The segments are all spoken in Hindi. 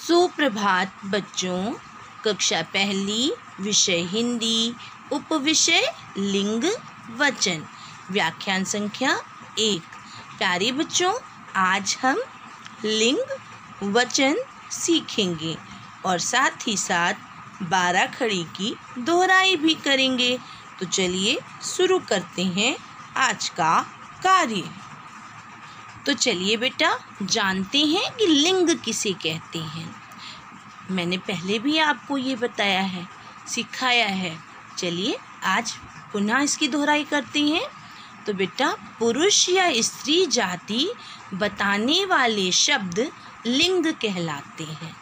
सुप्रभात बच्चों। कक्षा पहली, विषय हिंदी, उपविषय लिंग वचन, व्याख्यान संख्या 1। प्यारे बच्चों, आज हम लिंग वचन सीखेंगे और साथ ही साथ 12 खड़ी की दोहराई भी करेंगे। तो चलिए शुरू करते हैं आज का कार्य। तो चलिए बेटा, जानते हैं कि लिंग किसे कहते हैं। मैंने पहले भी आपको ये बताया है, सिखाया है। चलिए आज पुनः इसकी दोहराई करते हैं। तो बेटा, पुरुष या स्त्री जाति बताने वाले शब्द लिंग कहलाते हैं।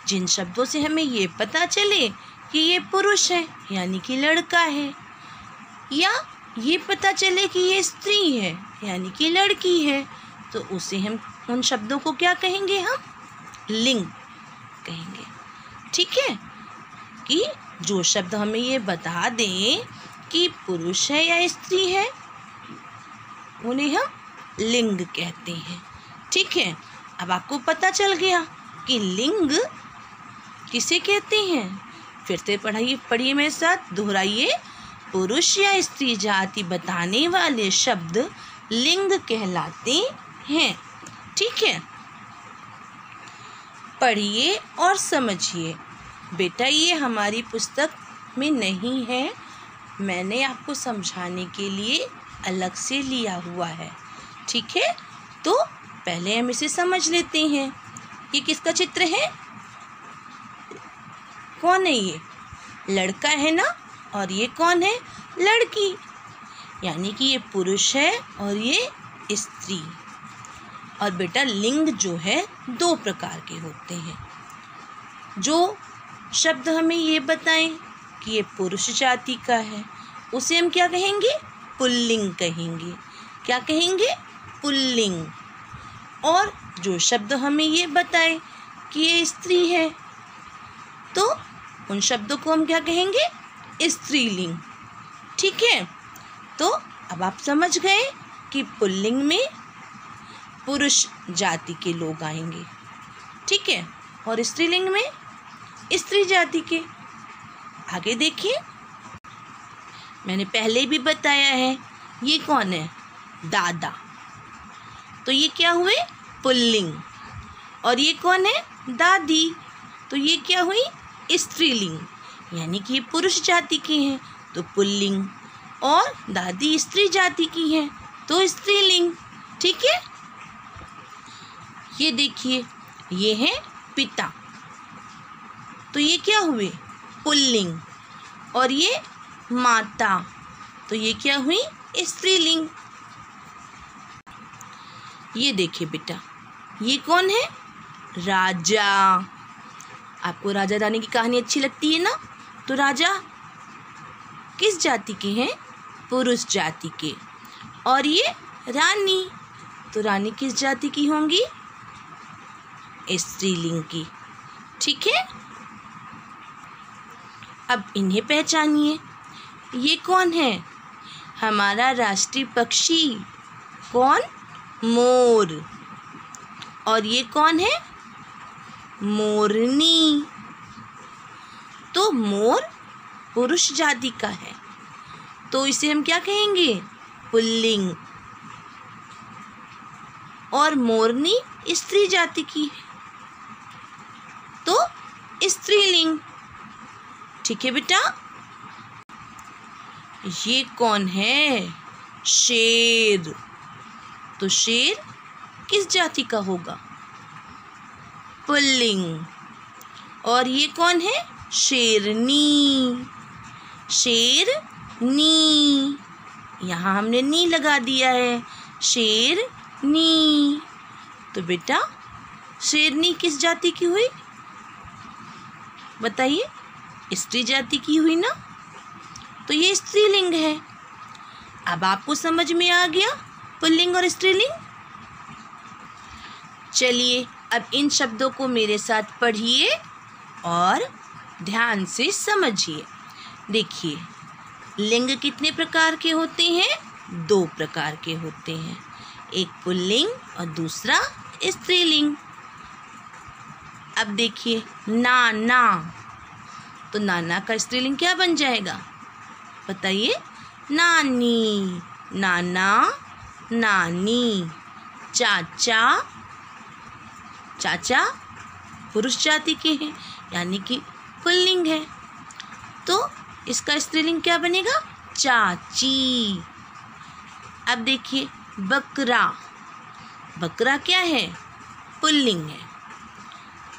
जिन शब्दों से हमें ये पता चले कि ये पुरुष है यानी कि लड़का है, या ये पता चले कि ये स्त्री है यानी कि लड़की है, तो उसे हम उन शब्दों को क्या कहेंगे? हम लिंग कहेंगे। ठीक है, कि जो शब्द हमें ये बता दें कि पुरुष है या स्त्री है, उन्हें हम लिंग कहते हैं। ठीक है, अब आपको पता चल गया कि लिंग किसे कहते हैं। फिर से पढ़िए मेरे साथ, दोहराइए। पुरुष या स्त्री जाति बताने वाले शब्द लिंग कहलाते हैं। ठीक है, पढ़िए और समझिए। बेटा, ये हमारी पुस्तक में नहीं है, मैंने आपको समझाने के लिए अलग से लिया हुआ है। ठीक है, तो पहले हम इसे समझ लेते हैं। ये किसका चित्र है? कौन है ये? लड़का है ना, और ये कौन है? लड़की। यानी कि ये पुरुष है और ये स्त्री। और बेटा, लिंग जो है 2 प्रकार के होते हैं। जो शब्द हमें ये बताएं कि ये पुरुष जाति का है, उसे हम क्या कहेंगे? पुल्लिंग कहेंगे। क्या कहेंगे? पुल्लिंग। और जो शब्द हमें ये बताए कि ये स्त्री है, तो उन शब्दों को हम क्या कहेंगे? स्त्रीलिंग। ठीक है, तो अब आप समझ गए कि पुल्लिंग में पुरुष जाति के लोग आएंगे। ठीक है, और स्त्रीलिंग में स्त्री जाति के। आगे देखिए, मैंने पहले भी बताया है, ये कौन है? दादा। तो ये क्या हुए? पुल्लिंग। और ये कौन है? दादी। तो ये क्या हुई? स्त्रीलिंग। यानी कि ये पुरुष जाति के हैं तो पुल्लिंग, और दादी स्त्री जाति की है तो स्त्रीलिंग। ठीक है, ये देखिए, ये है पिता, तो ये क्या हुए? पुल्लिंग। और ये माता, तो ये क्या हुई? स्त्रीलिंग। ये देखिए बेटा, ये कौन है? राजा। आपको राजा रानी की कहानी अच्छी लगती है ना? तो राजा किस जाति के हैं? पुरुष जाति के। और ये रानी, तो रानी किस जाति की होंगी? स्त्रीलिंग की। ठीक है, अब इन्हें पहचानिए। ये कौन है? हमारा राष्ट्रीय पक्षी। कौन? मोर। और ये कौन है? मोरनी। तो मोर पुरुष जाति का है, तो इसे हम क्या कहेंगे? पुल्लिंग। और मोरनी स्त्री जाति की है, तो स्त्रीलिंग। ठीक है बेटा, ये कौन है? शेर। तो शेर किस जाति का होगा? पुल्लिंग। और ये कौन है? शेरनी। शेरनी, यहाँ हमने नी लगा दिया है, शेरनी। तो बेटा, शेरनी किस जाति की हुई? बताइए, स्त्री जाति की हुई ना, तो ये स्त्रीलिंग है। अब आपको समझ में आ गया पुल्लिंग और स्त्रीलिंग। चलिए अब इन शब्दों को मेरे साथ पढ़िए और ध्यान से समझिए। देखिए, लिंग कितने प्रकार के होते हैं? 2 प्रकार के होते हैं, एक पुल्लिंग और दूसरा स्त्रीलिंग। अब देखिए नाना, तो नाना का स्त्रीलिंग क्या बन जाएगा बताइए? नानी, नाना नानी। चाचा, चाचा पुरुष जाति के हैं यानी कि पुल्लिंग है, तो इसका स्त्रीलिंग क्या बनेगा? चाची। अब देखिए बकरा, बकरा क्या है? पुल्लिंग है,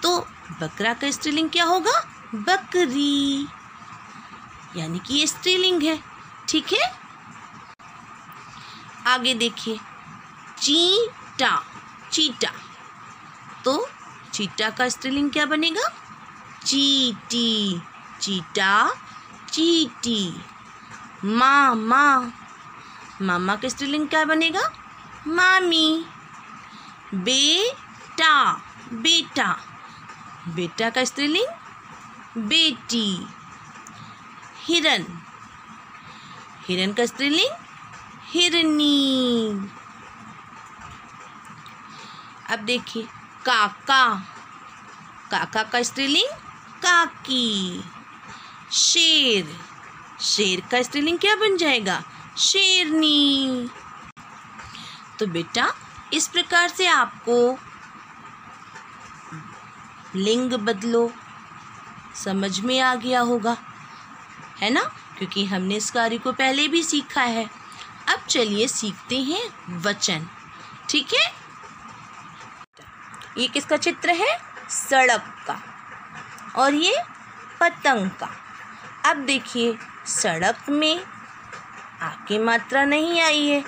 तो बकरा का स्त्रीलिंग क्या होगा? बकरी, यानी कि ये स्त्रीलिंग है। ठीक है, आगे देखिए चीटा, चीटा, तो चीटा का स्त्रीलिंग क्या बनेगा? चीटी, चीटा चीटी। मामा, मामा का स्त्रीलिंग क्या बनेगा? मामी। बेटा, बेटा, बेटा का स्त्रीलिंग बेटी। हिरन, हिरन का स्त्रीलिंग हिरनी। अब देखिए काका, काका का स्त्रीलिंग काकी। शेर, शेर का स्त्रीलिंग क्या बन जाएगा? शेरनी। तो बेटा इस प्रकार से आपको लिंग बदलो समझ में आ गया होगा, है ना? क्योंकि हमने इस कार्य को पहले भी सीखा है। अब चलिए सीखते हैं वचन। ठीक है, ये किसका चित्र है? सड़क का, और ये पतंग का। अब देखिए सड़क में आ की मात्रा नहीं आई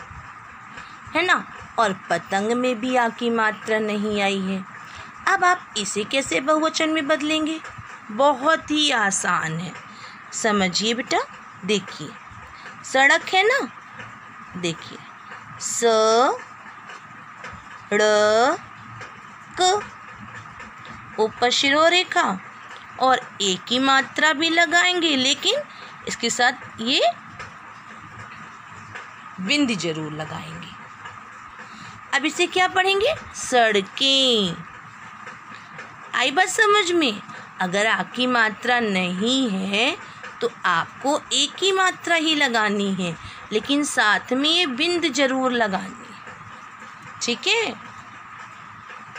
है ना? और पतंग में भी आ की मात्रा नहीं आई है। अब आप इसे कैसे बहुवचन में बदलेंगे? बहुत ही आसान है, समझिए बेटा। देखिए सड़क है ना, देखिए स ड़ क, ऊपर शिरो रेखा और एक की मात्रा भी लगाएंगे, लेकिन इसके साथ ये बिंदी जरूर लगाएंगे। अब इसे क्या पढ़ेंगे? सड़कें। आई बात समझ में? अगर आ की मात्रा नहीं है तो आपको एक ही मात्रा ही लगानी है, लेकिन साथ में ये बिंद जरूर लगानी है। ठीक है,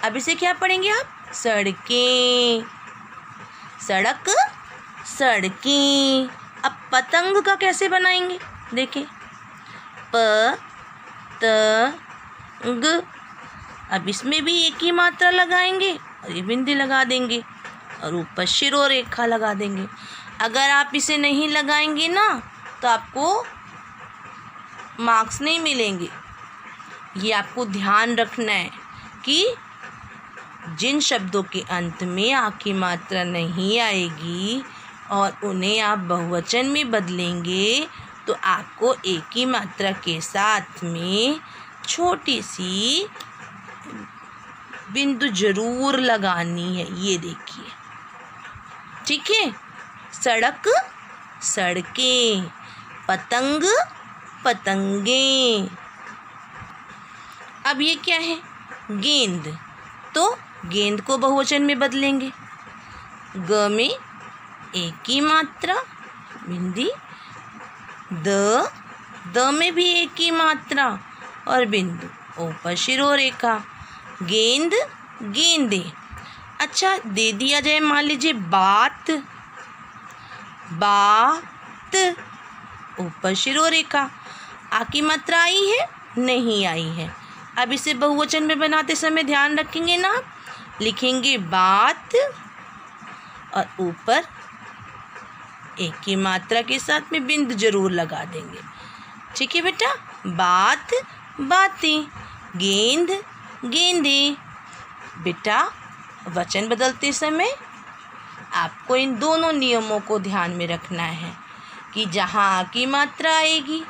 अब इसे क्या पढ़ेंगे आप? सड़कें, सड़क सड़कें। अब पतंग का कैसे बनाएंगे? देखिए प त ग, अब इसमें भी एक ही मात्रा लगाएंगे और ये बिंदी लगा देंगे और ऊपर शिरो रेखा लगा देंगे। अगर आप इसे नहीं लगाएंगे ना तो आपको मार्क्स नहीं मिलेंगे। ये आपको ध्यान रखना है कि जिन शब्दों के अंत में आ की मात्रा नहीं आएगी और उन्हें आप बहुवचन में बदलेंगे तो आपको एक ही मात्रा के साथ में छोटी सी बिंदु जरूर लगानी है। ये देखिए, ठीक है? सड़क सड़कें, पतंग पतंगें। अब ये क्या है? गेंद। तो गेंद को बहुवचन में बदलेंगे। ग में एक ही मात्रा बिंदी, द में भी एक ही मात्रा और बिंदु, ऊपर शिरो रेखा। गेंद गेंदे। अच्छा दे दिया जाए, मान लीजिए बात, बात, ऊपर शिरो रेखा। आ की मात्रा आई है? नहीं आई है। अब इसे बहुवचन में बनाते समय ध्यान रखेंगे ना, लिखेंगे बात और ऊपर एक की मात्रा के साथ में बिंदु जरूर लगा देंगे। ठीक है बेटा? बात बातें, गेंद गेंदे। बेटा वचन बदलते समय आपको इन दोनों नियमों को ध्यान में रखना है कि जहाँ आ की मात्रा आएगी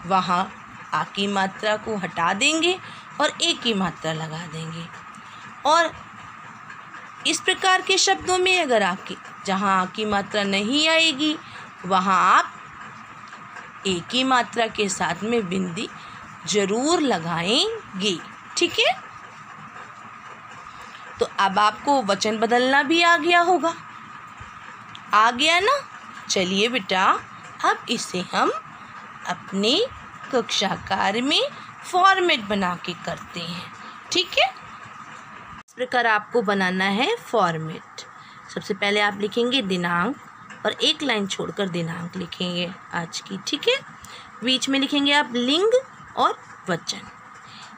वहाँ आ की मात्रा को हटा देंगे और एक की मात्रा लगा देंगे। और इस प्रकार के शब्दों में अगर आपकी जहाँ आ की मात्रा नहीं आएगी वहाँ आप एक ही मात्रा के साथ में बिंदी जरूर लगाएंगे। ठीक है? तो अब आपको वचन बदलना भी आ गया होगा। आ गया ना? चलिए बेटा, अब इसे हम अपने कक्षा कार्य में फॉर्मेट बना के करते हैं। ठीक है, इस प्रकार आपको बनाना है फॉर्मेट। सबसे पहले आप लिखेंगे दिनांक और एक लाइन छोड़कर दिनांक लिखेंगे आज की। ठीक है, बीच में लिखेंगे आप लिंग और वचन।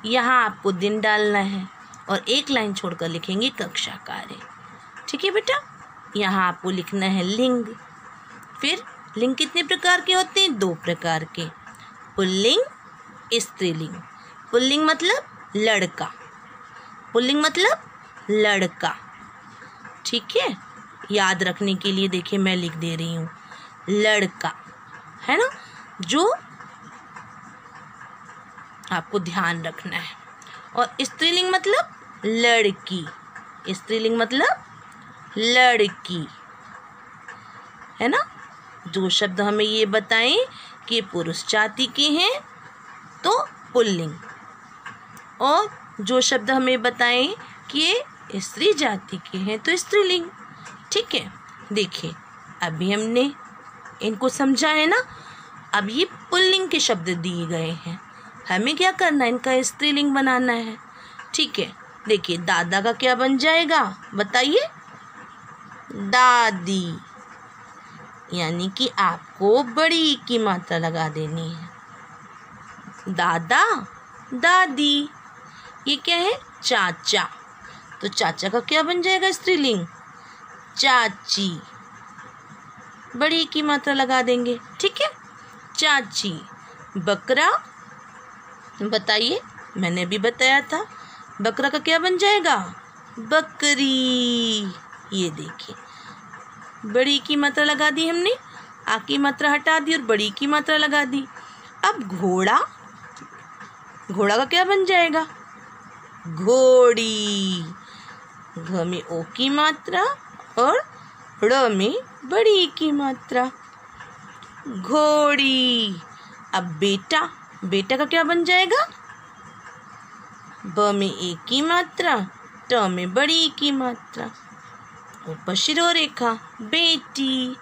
यहाँ आपको दिन डालना है और एक लाइन छोड़कर लिखेंगे कक्षा कार्य। ठीक है बेटा, यहाँ आपको लिखना है लिंग। फिर लिंग कितने प्रकार के होते हैं? 2 प्रकार के, पुल्लिंग, स्त्रीलिंग। पुल्लिंग मतलब लड़का, पुल्लिंग मतलब लड़का। ठीक है, याद रखने के लिए देखिए मैं लिख दे रही हूँ, लड़का, है ना, जो आपको ध्यान रखना है। और स्त्रीलिंग मतलब लड़की, स्त्रीलिंग मतलब लड़की, है ना। जो शब्द हमें ये बताएं कि पुरुष जाति के हैं तो पुल्लिंग, और जो शब्द हमें बताएं कि ये स्त्री जाति के हैं तो स्त्रीलिंग। ठीक है, देखिए अभी हमने इनको समझा है ना। अब ये पुल्लिंग के शब्द दिए गए हैं, हमें क्या करना है? इनका स्त्रीलिंग बनाना है। ठीक है, देखिए दादा का क्या बन जाएगा बताइए? दादी, यानी कि आपको बड़ी की मात्रा लगा देनी है। दादा, दादी। ये क्या है? चाचा, तो चाचा का क्या बन जाएगा स्त्रीलिंग? चाची, बड़ी की मात्रा लगा देंगे। ठीक है, चाची। बकरा, बताइए, मैंने भी बताया था, बकरा का क्या बन जाएगा? बकरी। ये देखिए, बड़ी की मात्रा लगा दी हमने, आ की मात्रा हटा दी और बड़ी की मात्रा लगा दी। अब घोड़ा, घोड़ा का क्या बन जाएगा? घोड़ी। घ में ओ की मात्रा और ड़ में बड़ी की मात्रा, घोड़ी। अब बेटा, बेटा का क्या बन जाएगा? ब में ए की मात्रा, ट में बड़ी की मात्रा, ऊपर शिरोरेखा, बेटी।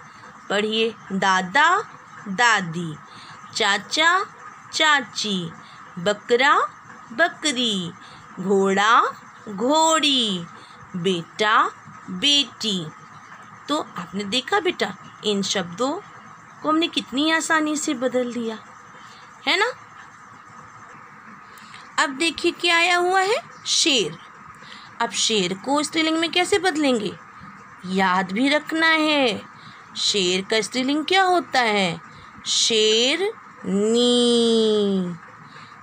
पढ़िए, दादा, दादी, चाचा, चाची, बकरा, बकरी, घोड़ा, घोड़ी, बेटा, बेटी। तो आपने देखा बेटा, इन शब्दों को हमने कितनी आसानी से बदल दिया, है ना। अब देखिए क्या आया हुआ है? शेर। अब शेर को स्त्रीलिंग में कैसे बदलेंगे? याद भी रखना है, शेर का स्त्रीलिंग क्या होता है? शेरनी,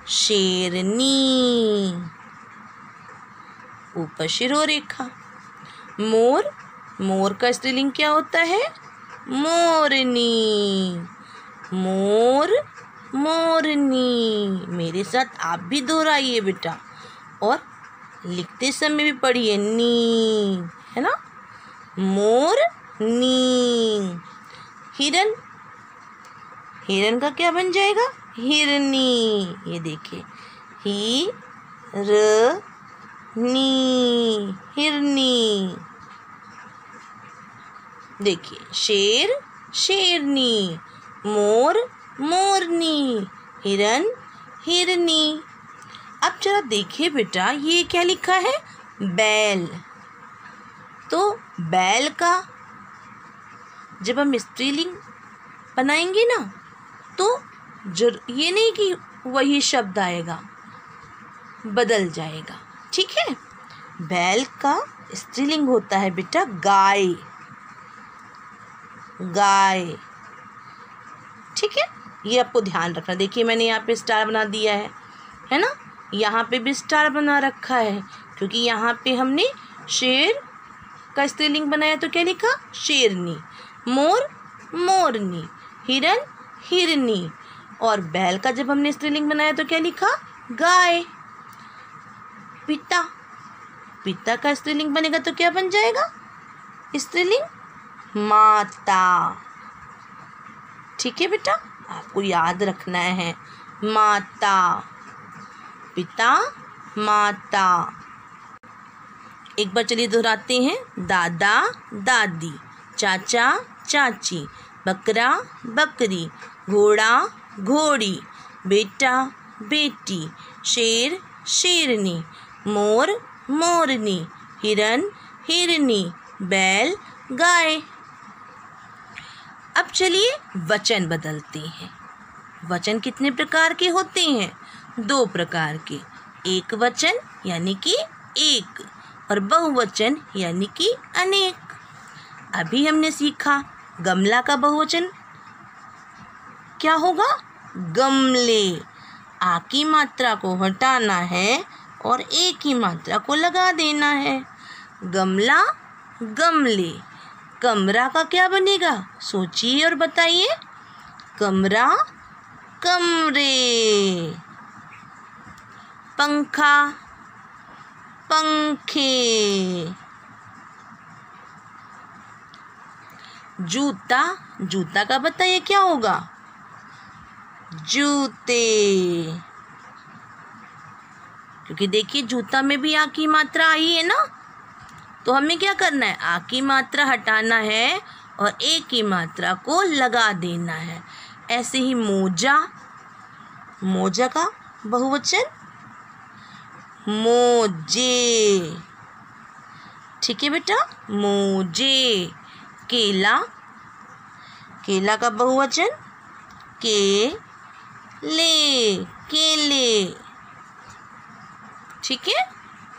शेरनी, ऊपर शिरोरेखा। मोर, मोर का स्त्रीलिंग क्या होता है? मोरनी, मोर, मोरनी। मेरे साथ आप भी दोहराइए बेटा, और लिखते समय भी पढ़िए, नी, है ना, मोरनी। हिरन, हिरन का क्या बन जाएगा? हिरनी। ये देखिए, ही र नी, हिरनी। देखिए, शेर, शेरनी, मोर, मोरनी, हिरन, हिरनी। अब जरा देखिए बेटा, ये क्या लिखा है? बैल। तो बैल का जब हम स्त्रीलिंग बनाएंगे ना, तो ये नहीं कि वही शब्द आएगा, बदल जाएगा। ठीक है, बैल का स्त्रीलिंग होता है बेटा गाय, गाय। ठीक है, ये आपको ध्यान रखना। देखिए मैंने यहाँ पे स्टार बना दिया है ना, यहाँ पे भी स्टार बना रखा है, क्योंकि यहाँ पे हमने शेर का स्त्रीलिंग बनाया तो क्या लिखा? शेरनी। मोर, मोरनी। हिरन, हिरनी। और बैल का जब हमने स्त्रीलिंग बनाया तो क्या लिखा? गाय। पिता, पिता का स्त्रीलिंग बनेगा तो क्या बन जाएगा? स्त्रीलिंग माता। ठीक है बेटा, आपको याद रखना है, माता, पिता, माता। एक बार चलिए दोहराते हैं। दादा दादी, चाचा चाची, बकरा बकरी, घोड़ा घोड़ी, बेटा बेटी, शेर शेरनी, मोर मोरनी, हिरन हिरनी, बैल गाय। अब चलिए वचन बदलते हैं। वचन कितने प्रकार के होते हैं? 2 प्रकार के। एक वचन यानी कि एक, और बहुवचन यानी कि अनेक। अभी हमने सीखा गमला का बहुवचन क्या होगा? गमले। आ की मात्रा को हटाना है और ए की मात्रा को लगा देना है। गमला गमले। कमरा का क्या बनेगा? सोचिए और बताइए। कमरा कमरे। पंखा पंखे। जूता, जूता का बताइए क्या होगा? जूते। क्योंकि देखिए जूता में भी आ की मात्रा आई है ना, तो हमें क्या करना है? आ की मात्रा हटाना है और ए की मात्रा को लगा देना है। ऐसे ही मोजा, मोजा का बहुवचन मोजे। ठीक है बेटा, मोजे। केला, केला का बहुवचन केले, केले। ठीक है।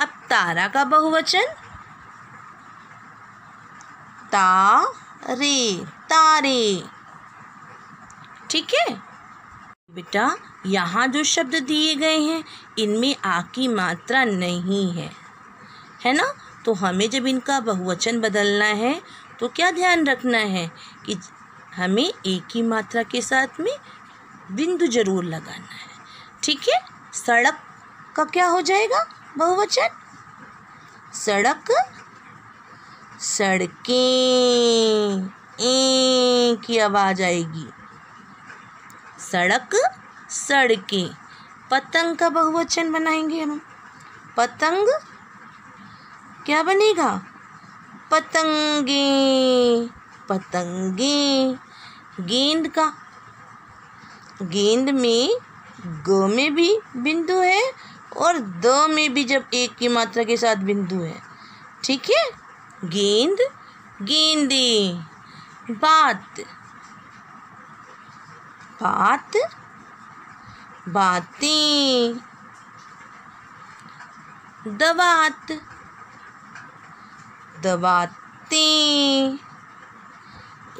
अब तारा का बहुवचन तारे, तारे। ठीक है बेटा, यहाँ जो शब्द दिए गए हैं इनमें आ की मात्रा नहीं है ना, तो हमें जब इनका बहुवचन बदलना है तो क्या ध्यान रखना है कि हमें एक ही मात्रा के साथ में बिंदु जरूर लगाना है। ठीक है। सड़क का क्या हो जाएगा बहुवचन? सड़क सड़कें। ए की आवाज आएगी। सड़क सड़कें। पतंग का बहुवचन बनाएंगे हम। पतंग क्या बनेगा? पतंगे, पतंगे। गेंद का, गेंद में ग में भी बिंदु है और द में भी जब एक की मात्रा के साथ बिंदु है। ठीक है। गेंद गेंदे। बात, बात बातें। दवात, दवातें।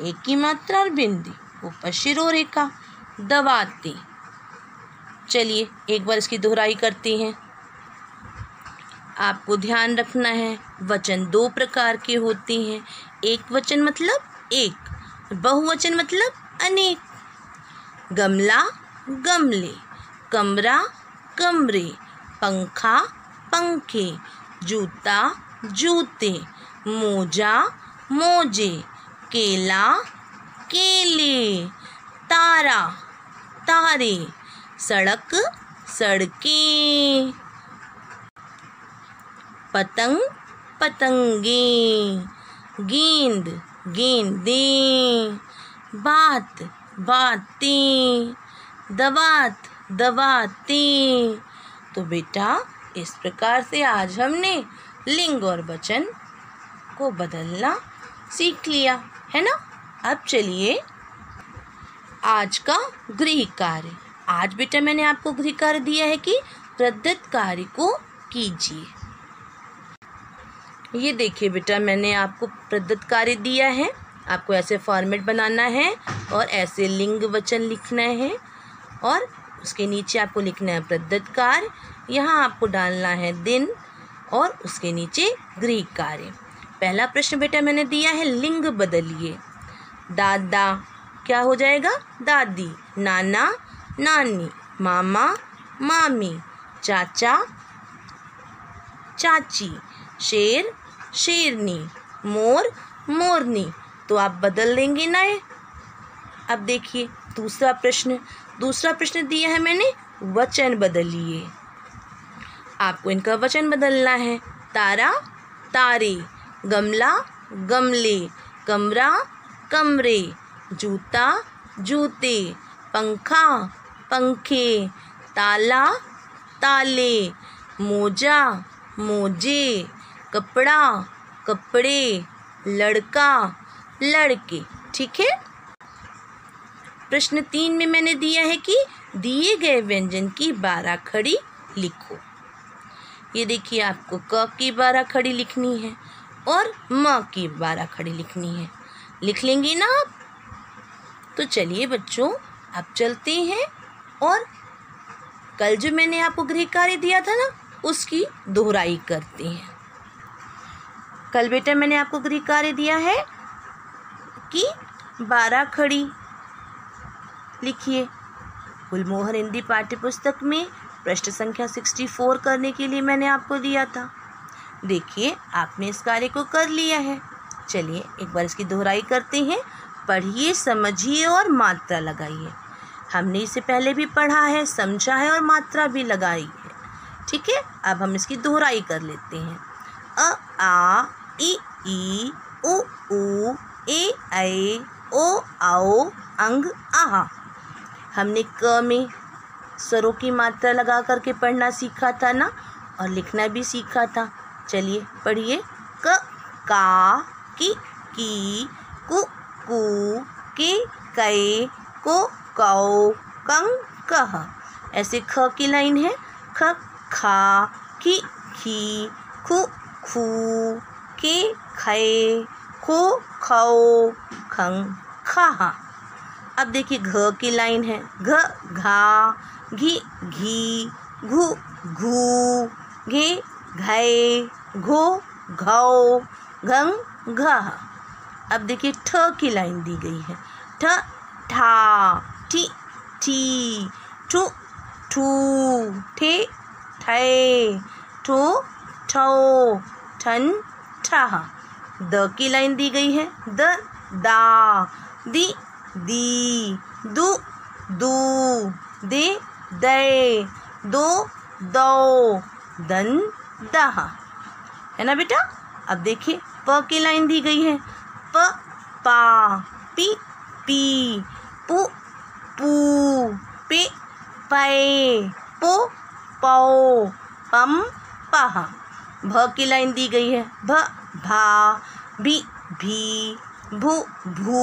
एक की मात्रा और बिंदी, ऊपर शिरोरेखा, दवातें। चलिए एक बार इसकी दोहराई करते हैं। आपको ध्यान रखना है वचन 2 प्रकार के होते हैं। एक वचन मतलब एक, बहुवचन मतलब अनेक। गमला गमले, कमरा कमरे, पंखा पंखे, जूता जूते, मोजा मोजे, केला केले, तारा तारे, सड़क सड़कें, पतंग पतंगे, गेंद गेंदें, बात बातें, दवात दवातें। तो बेटा इस प्रकार से आज हमने लिंग और वचन को बदलना सीख लिया है ना। अब चलिए आज का गृह कार्य। आज बेटा मैंने आपको गृह कार्य दिया है कि प्रदत्त कार्य को कीजिए। ये देखिए बेटा मैंने आपको प्रदत्त कार्य दिया है। आपको ऐसे फॉर्मेट बनाना है और ऐसे लिंग वचन लिखना है और उसके नीचे आपको लिखना है प्रदत्त कार्य। यहाँ आपको डालना है दिन और उसके नीचे गृह कार्य। पहला प्रश्न बेटा मैंने दिया है लिंग बदलिए। दादा क्या हो जाएगा? दादी। नाना नानी, मामा मामी, चाचा चाची, शेर शेरनी, मोर मोरनी। तो आप बदल लेंगे ना ये। अब देखिए दूसरा प्रश्न दिया है मैंने वचन बदलिए। आपको इनका वचन बदलना है। तारा तारे, गमला गमले, कमरा कमरे, जूता जूते, पंखा पंखे, ताला ताले, मोजा मोजे, कपड़ा कपड़े, लड़का लड़के। ठीक है। प्रश्न 3 में मैंने दिया है कि दिए गए व्यंजन की 12 खड़ी लिखो। ये देखिए, आपको क की 12 खड़ी लिखनी है और म की 12 खड़ी लिखनी है। लिख लेंगे ना आप? तो चलिए बच्चों, अब चलते हैं और कल जो मैंने आपको गृह कार्य दिया था ना, उसकी दोहराई करते हैं। कल बेटा मैंने आपको गृह कार्य दिया है कि 12 खड़ी लिखिए। गुलमोहर हिंदी पाठ्य पुस्तक में पृष्ठ संख्या 64 करने के लिए मैंने आपको दिया था। देखिए, आपने इस कार्य को कर लिया है। चलिए एक बार इसकी दोहराई करते हैं। पढ़िए, समझिए और मात्रा लगाइए। हमने इसे पहले भी पढ़ा है, समझा है और मात्रा भी लगाई है। ठीक है। अब हम इसकी दोहराई कर लेते हैं। अ आ इ ई उ ऊ ए ऐ ओ औ अंग आहा। हमने क में स्वरों की मात्रा लगा करके पढ़ना सीखा था ना, और लिखना भी सीखा था। चलिए पढ़िए। क का की कु कू के कै को कौ कंग कह। ऐसे ख की लाइन है। ख खा की खी खु खू के खे खो खौ खंग खहा। अब देखिए, घ की लाइन है। घ घा घी घी घु घू घे घै घो घौ घंग घह। अब देखिए, ठ की लाइन दी गई है। ठ ठा ठी ठी ठु ठू ठे ठै ठो ठौ ठन ठह। द की लाइन दी गई है। द दा दी दी दु दू दे दै दो दौ दन दह। है ना बेटा। अब देखिए, प की लाइन दी गई है। प पा पी पी पु पू पे पै पो पौ पम पह। भ की लाइन दी गई है। भ भा भी भी भू भू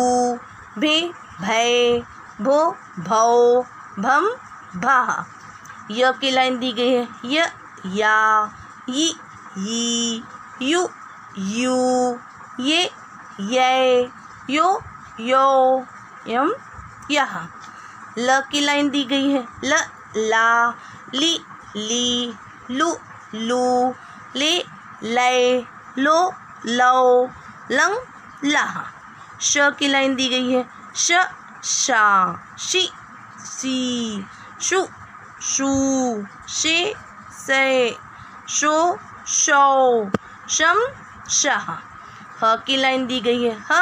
भे भै भो भौ भम भह। य की लाइन दी गई है। य या यी यी यू यू ये यै यो यो यम यह। ल की लाइन दी गई है। ल ला ली ली लू लू ले लै लो लो लंग लह। श की लाइन दी गई है। श शा शी सी शु शू शे से शो शौ शम शह। ह की लाइन दी गई है। ह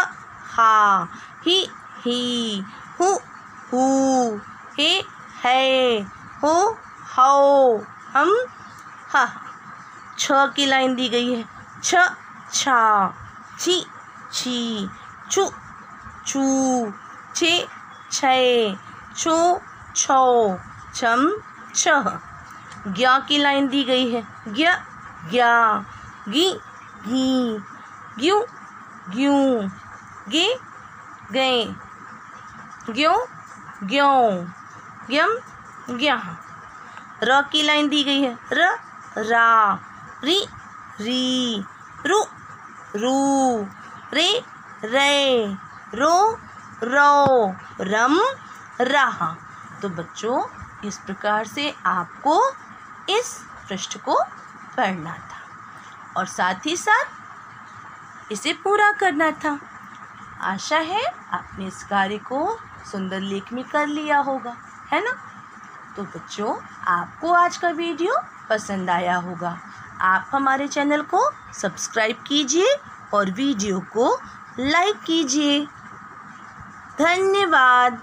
हा ही ही हु हू हे है हो हौ हम हह। छ की लाइन दी गई है। छ छा छी छी छु छू छे छै छो छौ छम छह। ज्ञ की लाइन दी गई है। ज्ञ ज्ञा गी घी ग्यू ग्यूं गे गै ग्यों ग्यों ग्यम ग्यह। र की लाइन दी गई है। र रा री री रु रू रे रे रो रो रम रह। तो बच्चों, इस प्रकार से आपको इस पृष्ठ को पढ़ना था और साथ ही साथ इसे पूरा करना था। आशा है आपने इस कार्य को सुंदर लेख में कर लिया होगा, है ना। तो बच्चों, आपको आज का वीडियो पसंद आया होगा। आप हमारे चैनल को सब्सक्राइब कीजिए और वीडियो को लाइक कीजिए। धन्यवाद।